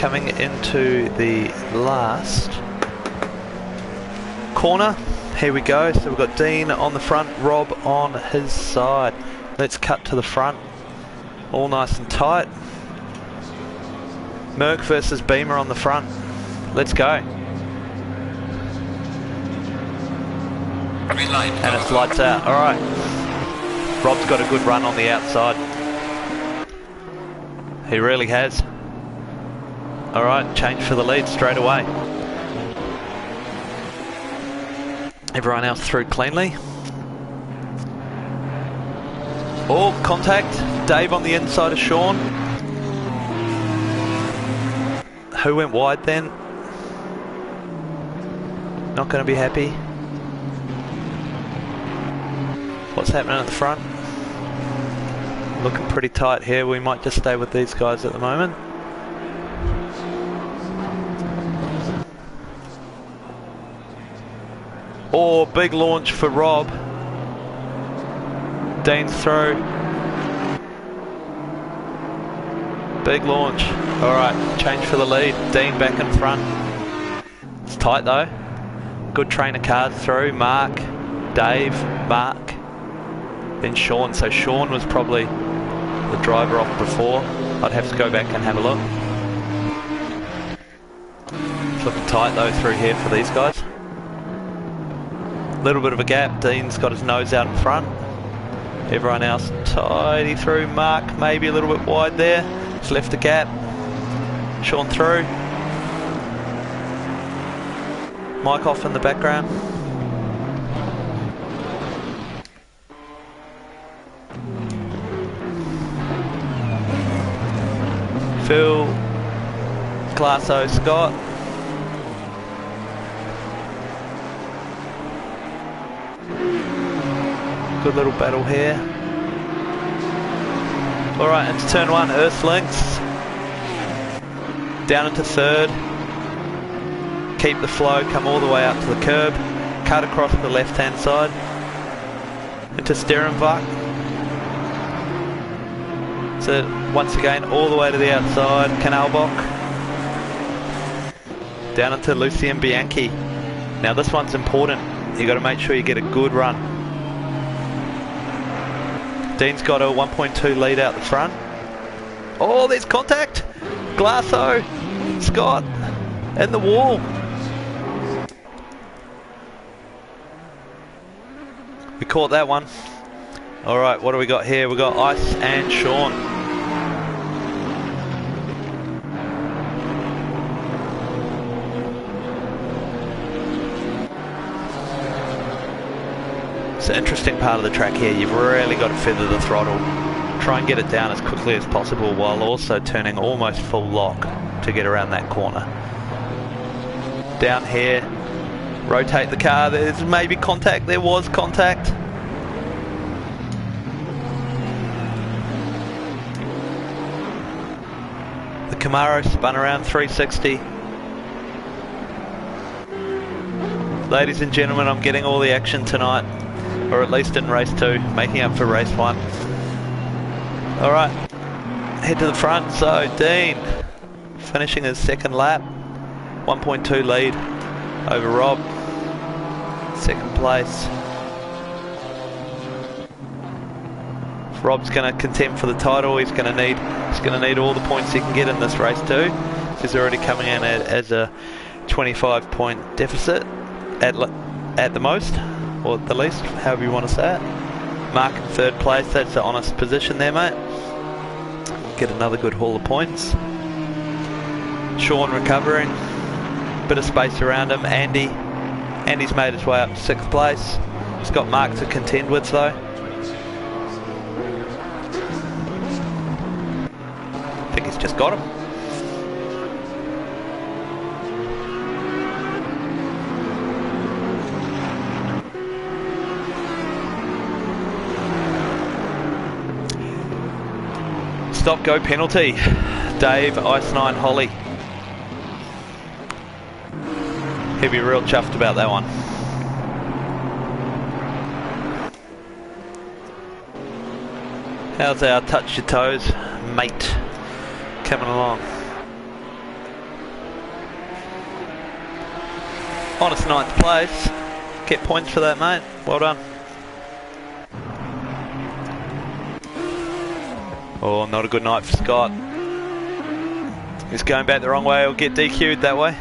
coming into the last corner. Here we go. So we've got Dean on the front, Rob on his side. Let's cut to the front. All nice and tight. Merc versus Beamer on the front. Let's go. And it's lights out. Alright. Rob's got a good run on the outside. He really has. Alright, change for the lead straight away. Everyone else through cleanly. Oh, contact. Dave on the inside of Sean. Who went wide then? Not going to be happy. What's happening at the front? Looking pretty tight here. We might just stay with these guys at the moment. Oh, big launch for Rob. Dean's through. Big launch. Alright, change for the lead. Dean back in front. It's tight though. Good trainer card through. Mark, Dave, Mark, then Sean. So Sean was probably the driver off before. I'd have to go back and have a look. It's looking tight though through here for these guys. Little bit of a gap. Dean's got his nose out in front. Everyone else tidy through. Mark maybe a little bit wide there. He's left a gap. Sean through. Mike off in the background. Phil, Glasso, Scott. Good little battle here. Alright, into turn one, Earthlinks. Down into third. Keep the flow, come all the way up to the curb. Cut across the left hand side. Into Sterenvak. So once again, all the way to the outside, Canalbach. Down into Lucien Bianchi. Now this one's important. You got to make sure you get a good run. Dean's got a 1.2 lead out the front. Oh, there's contact. Glasso, Scott, and the wall. We caught that one. All right, what do we got here? We got Ice and Sean. It's an interesting part of the track here. You've really got to feather the throttle. Try and get it down as quickly as possible while also turning almost full lock to get around that corner. Down here, rotate the car. There's maybe contact. There was contact. The Camaro spun around 360. Ladies and gentlemen, I'm getting all the action tonight. Or at least in race 2, making up for race 1. Alright, head to the front. So Dean finishing his second lap, 1.2 lead over Rob, second place. If Rob's going to contend for the title, he's going to need all the points he can get in this race too. He's already coming in as a 25-point deficit at the most. Or at the least, however you want to say it. Mark in third place, that's the honest position there, mate. Get another good haul of points. Sean recovering, bit of space around him. Andy's made his way up to 6th place. He's got Mark to contend with though. I think he's just got him. Stop go penalty. Dave, Ice 9, Holly. He'll be real chuffed about that one. How's our touch your toes, mate, coming along? Honest 9th place. Get points for that, mate. Well done. Oh, not a good night for Scott. He's going back the wrong way. He'll get DQ'd that way.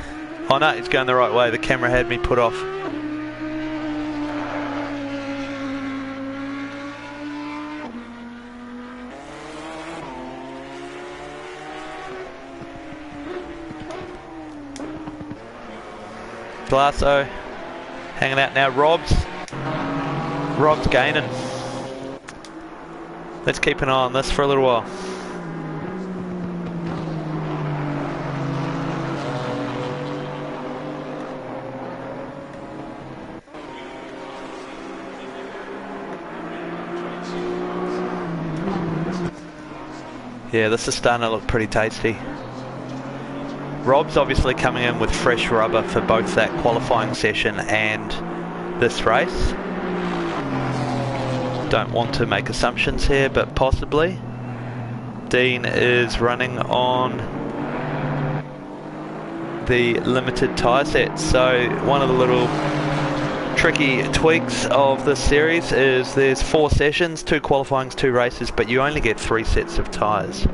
Oh no, he's going the right way. The camera had me put off. Glasso hanging out now. Rob's gaining. Let's keep an eye on this for a little while. Yeah, this is starting to look pretty tasty. Rob's obviously coming in with fresh rubber for both that qualifying session and this race. Don't want to make assumptions here, but possibly. Dean is running on the limited tyre set. So one of the little tricky tweaks of this series is there's 4 sessions, 2 qualifyings, 2 races, but you only get 3 sets of tyres.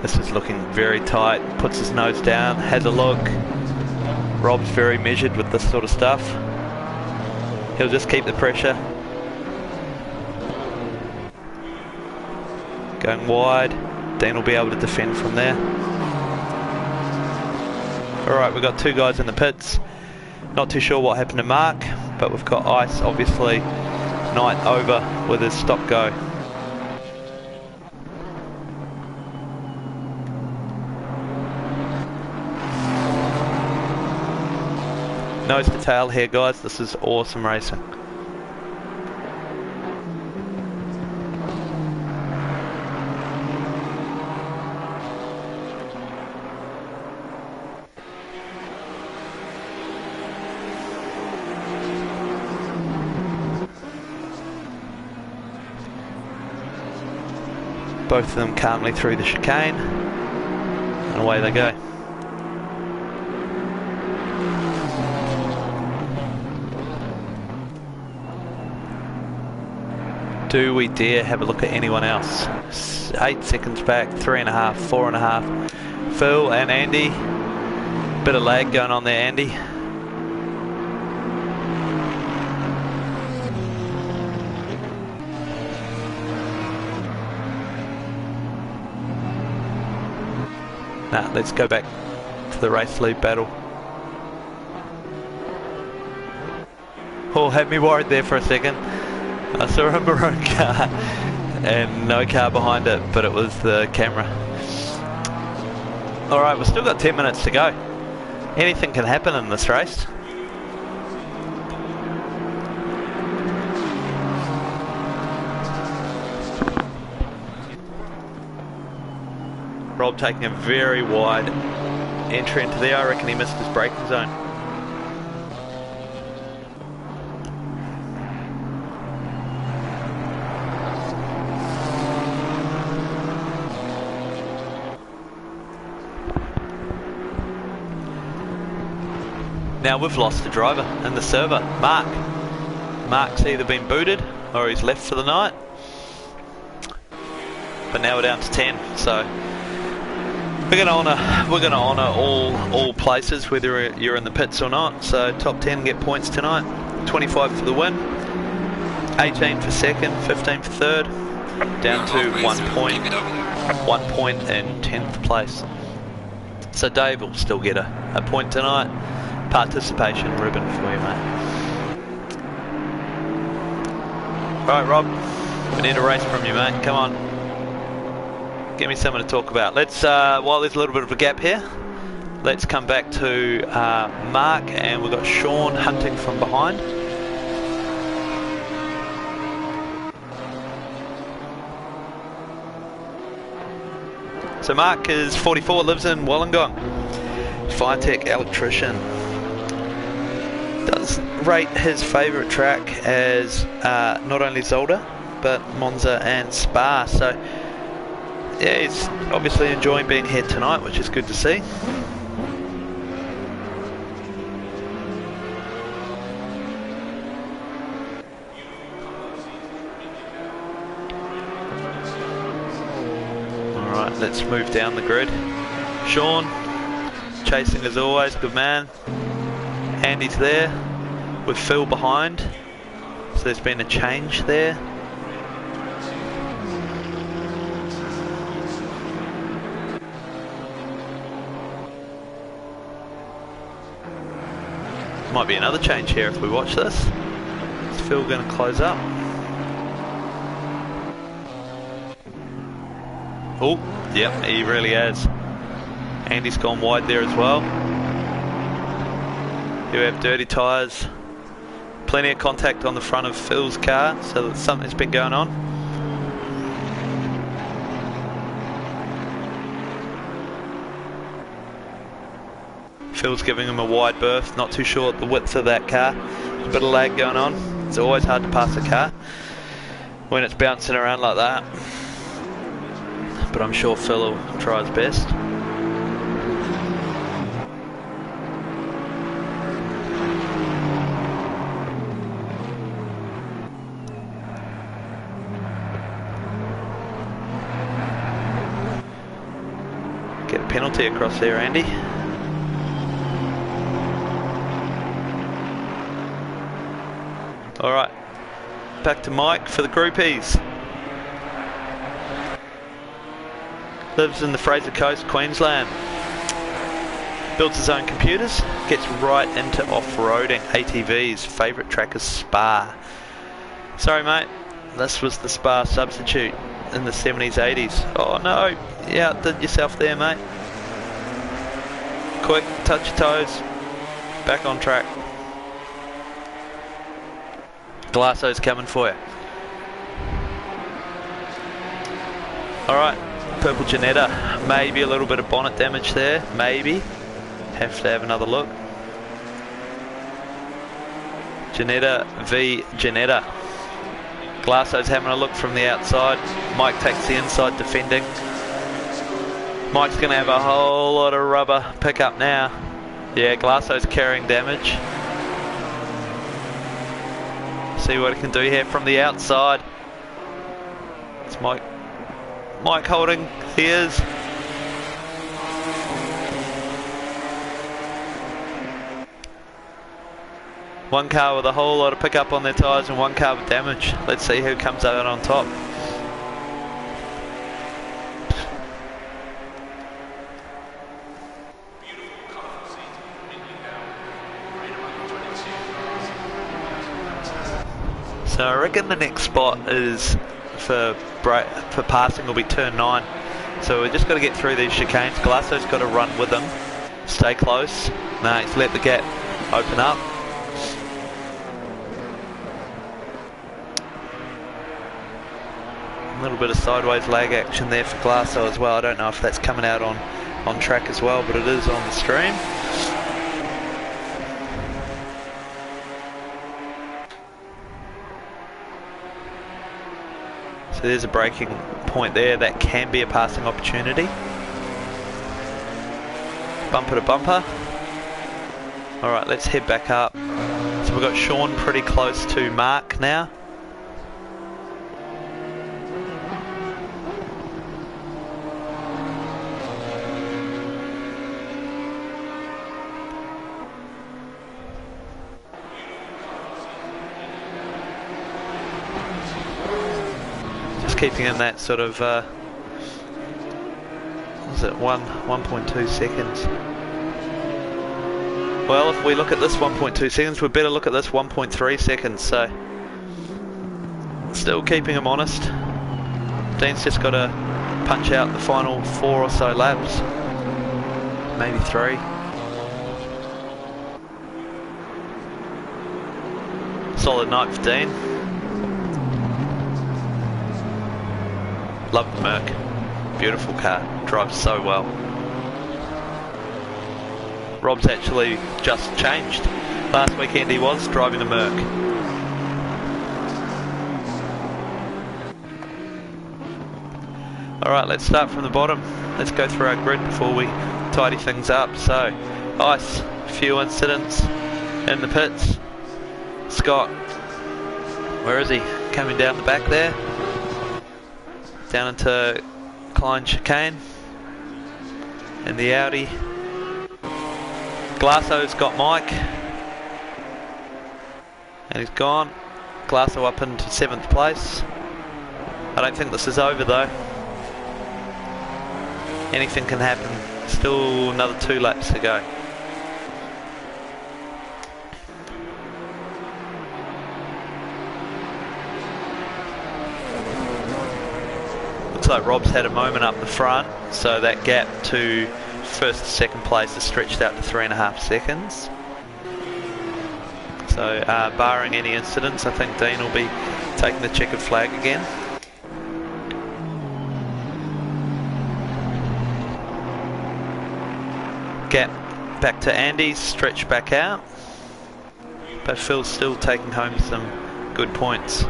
This is looking very tight, puts his nose down, has a look. Rob's very measured with this sort of stuff. He'll just keep the pressure. Going wide, Dean will be able to defend from there. Alright, we've got 2 guys in the pits. Not too sure what happened to Mark, but we've got Ice, obviously, night over with his stop go. Nose to tail here, guys. This is awesome racing. Both of them calmly through the chicane, and away they go. Do we dare have a look at anyone else? 8 seconds back, 3.5, 4.5. Phil and Andy. Bit of lag going on there, Andy. Nah, let's go back to the race lead battle. Oh, had me worried there for a second. I saw a maroon car and no car behind it, but it was the camera. Alright, we've still got 10 minutes to go. Anything can happen in this race. Rob taking a very wide entry into there. I reckon he missed his braking zone. Now we've lost a driver in the server, Mark. Mark's either been booted or he's left for the night. But now we're down to 10, so we're gonna honour all places, whether you're in the pits or not. So top 10 get points tonight. 25 for the win, 18 for second, 15 for third, down to 1 point, 1 point in 10th place. So Dave will still get a point tonight. Participation ribbon for you, mate. Alright, Rob, we need a race from you, mate. Come on. Give me something to talk about. Let's, while there's a little bit of a gap here, let's come back to Mark, and we've got Sean hunting from behind. So Mark is 44, lives in Wollongong. Fire tech electrician. does rate his favourite track as not only Zolder but Monza and Spa, so yeah, he's obviously enjoying being here tonight, which is good to see. Alright, let's move down the grid. Sean, chasing as always, good man. Andy's there, with Phil behind, so there's been a change there. Might be another change here if we watch this. Is Phil going to close up? Oh, yep, he really has. Andy's gone wide there as well. You have dirty tyres. Plenty of contact on the front of Phil's car, so something's been going on. Phil's giving him a wide berth, not too sure the width of that car. There's a bit of lag going on. It's always hard to pass a car when it's bouncing around like that. But I'm sure Phil will try his best. Get a penalty across there, Andy. Alright, back to Mike for the groupies. Lives in the Fraser Coast, Queensland. Builds his own computers, gets right into off-roading. ATVs, favourite track is Spa. Sorry mate, this was the Spa substitute in the 70s, 80s. Oh no, you outdid yourself there mate. Quick, touch your toes, back on track. Glasso's coming for you. Alright, purple Janetta. Maybe a little bit of bonnet damage there. Maybe. Have to have another look. Janetta v Janetta. Glasso's having a look from the outside. Mike takes the inside defending. Mike's going to have a whole lot of rubber pickup now. Yeah, Glasso's carrying damage. See what he can do here from the outside. It's Mike holding. He is. One car with a whole lot of pickup on their tyres and one car with damage. Let's see who comes out on top. So I reckon the next spot is for passing will be turn 9. So we've just got to get through these chicanes. Glasso's got to run with them. Stay close. No, he's let the gap open up. A little bit of sideways lag action there for Glasso as well. I don't know if that's coming out on track as well, but it is on the stream. So there's a braking point there. That can be a passing opportunity. Bumper to bumper. Alright, let's head back up. So we've got Sean pretty close to Mark now. Keeping in that sort of, what was it, 1.2 seconds. Well, if we look at this 1.2 seconds, we better look at this 1.3 seconds, so still keeping him honest. Dean's just got to punch out the final 4 or so laps, maybe 3. Solid night for Dean. Love the Merc. Beautiful car. Drives so well. Rob's actually just changed. Last weekend he was driving a Merc. Alright, let's start from the bottom. Let's go through our grid before we tidy things up. So, ice, few incidents in the pits. Scott, where is he? Coming down the back there. Down into Klein Chicane. In the Audi. Glasso's got Mike. And he's gone. Glasso up into 7th place. I don't think this is over though. Anything can happen. Still another 2 laps to go. Looks like Rob's had a moment up the front, so that gap to 1st to 2nd place is stretched out to 3.5 seconds. So barring any incidents, I think Dean will be taking the checkered flag again. Gap back to Andy's, stretch back out, but Phil's still taking home some good points.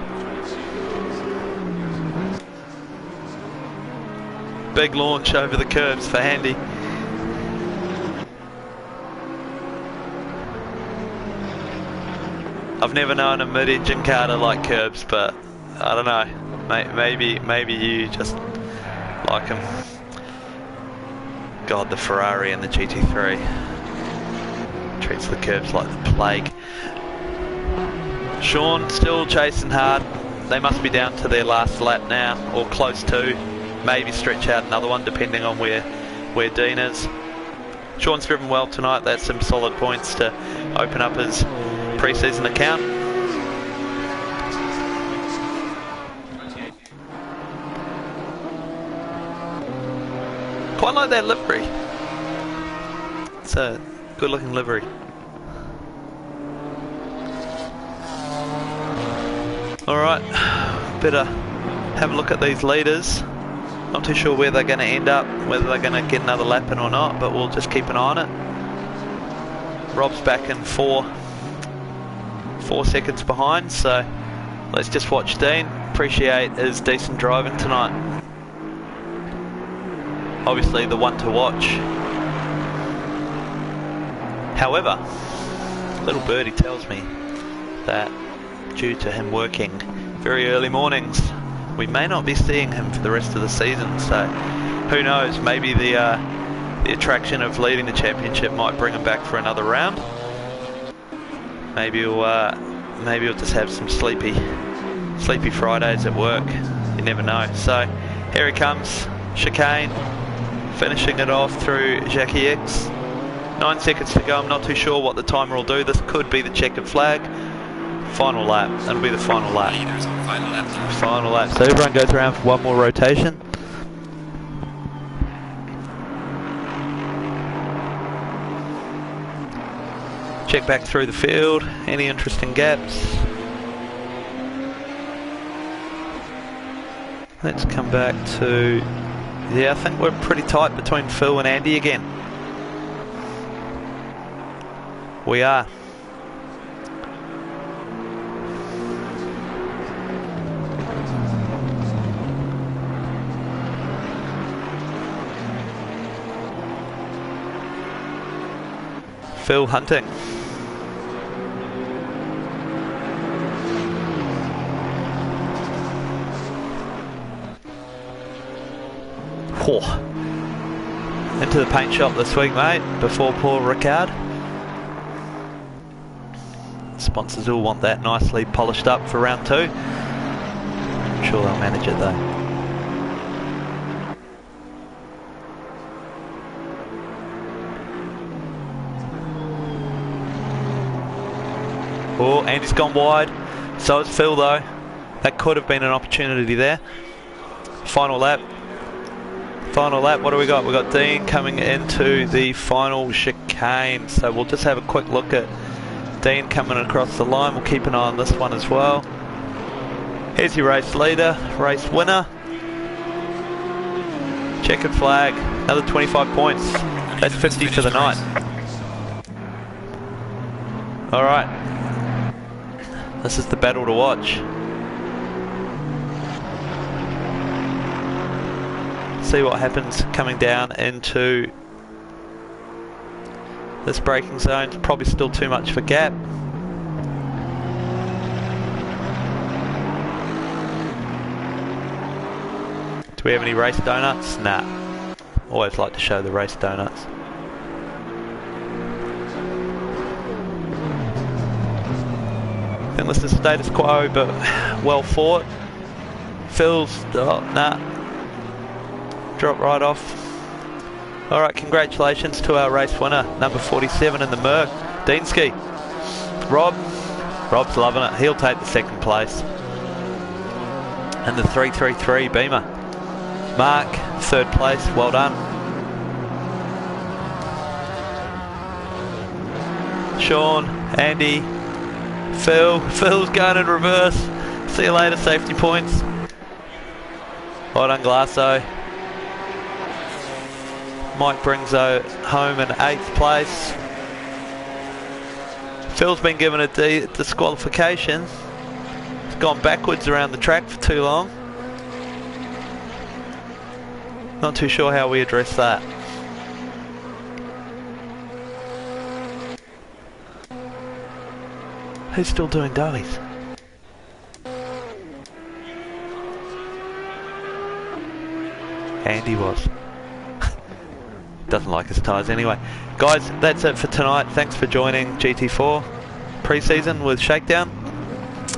Big launch over the curbs for Andy. I've never known a mid-engine car to like curbs, but I don't know, maybe you just like them. God, the Ferrari and the GT3 treats the curbs like the plague. Sean still chasing hard. They must be down to their last lap now, or close to. Maybe stretch out another one depending on where Dean is. Sean's driven well tonight. That's some solid points to open up his pre-season account. Quite like that livery. It's a good looking livery. Alright, better have a look at these leaders. Not too sure where they're going to end up, whether they're going to get another lap in or not, but we'll just keep an eye on it. Rob's back in 4 seconds behind, so let's just watch Dean. Appreciate his decent driving tonight. Obviously the one to watch. However, little birdie tells me that due to him working very early mornings, we may not be seeing him for the rest of the season. So who knows, maybe the attraction of leading the championship might bring him back for another round. Maybe he'll just have some sleepy Fridays at work. You never know. So here he comes, chicane, finishing it off through Jackie X. 9 seconds to go. I'm not too sure what the timer will do. This could be the checkered flag. Final lap. That'll be the final lap. Final lap. So everyone goes around for one more rotation. Check back through the field. Any interesting gaps? Let's come back to... Yeah, I think we're pretty tight between Phil and Andy again. We are. Phil hunting. Into the paint shop this week, mate, before Paul Ricard. Sponsors all want that nicely polished up for round 2. I'm sure they'll manage it though. Oh, Andy's gone wide. So has Phil though. That could have been an opportunity there. Final lap. Final lap, what do we got? We've got Dean coming into the final chicane. So we'll just have a quick look at Dean coming across the line. We'll keep an eye on this one as well. Here's your race leader, race winner. Checkered flag, another 25 points. That's 50 for the night. Alright, this is the battle to watch. See what happens coming down into this braking zone. It's probably still too much for gap. Do we have any race donuts? Nah. Always like to show the race donuts. I think this is status quo, but well fought. Phil's, oh, nah. Drop right off. Alright, congratulations to our race winner, number 47 in the Merc, Deansky. Rob's loving it. He'll take the second place. And the 333 Beamer. Mark, third place, well done. Sean, Andy, Phil's going in reverse. See you later, safety points. Well done, Glasso. Mike brings home in 8th place. Phil's been given a disqualification. He's gone backwards around the track for too long. Not too sure how we address that. Who's still doing doughies? Andy was. Doesn't like his tyres anyway. Guys, that's it for tonight. Thanks for joining GT4 Preseason with Shakedown.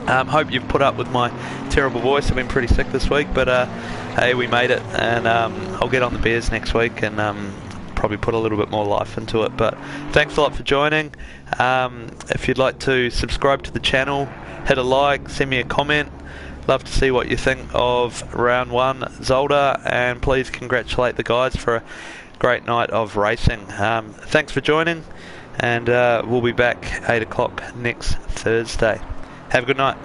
Hope you've put up with my terrible voice. I've been pretty sick this week, but hey, we made it, and I'll get on the beers next week and probably put a little bit more life into it. But thanks a lot for joining. If you'd like to subscribe to the channel, hit a like, send me a comment. Love to see what you think of round 1 Zolder, and please congratulate the guys for a great night of racing. Thanks for joining, and we'll be back 8 o'clock next Thursday. Have a good night.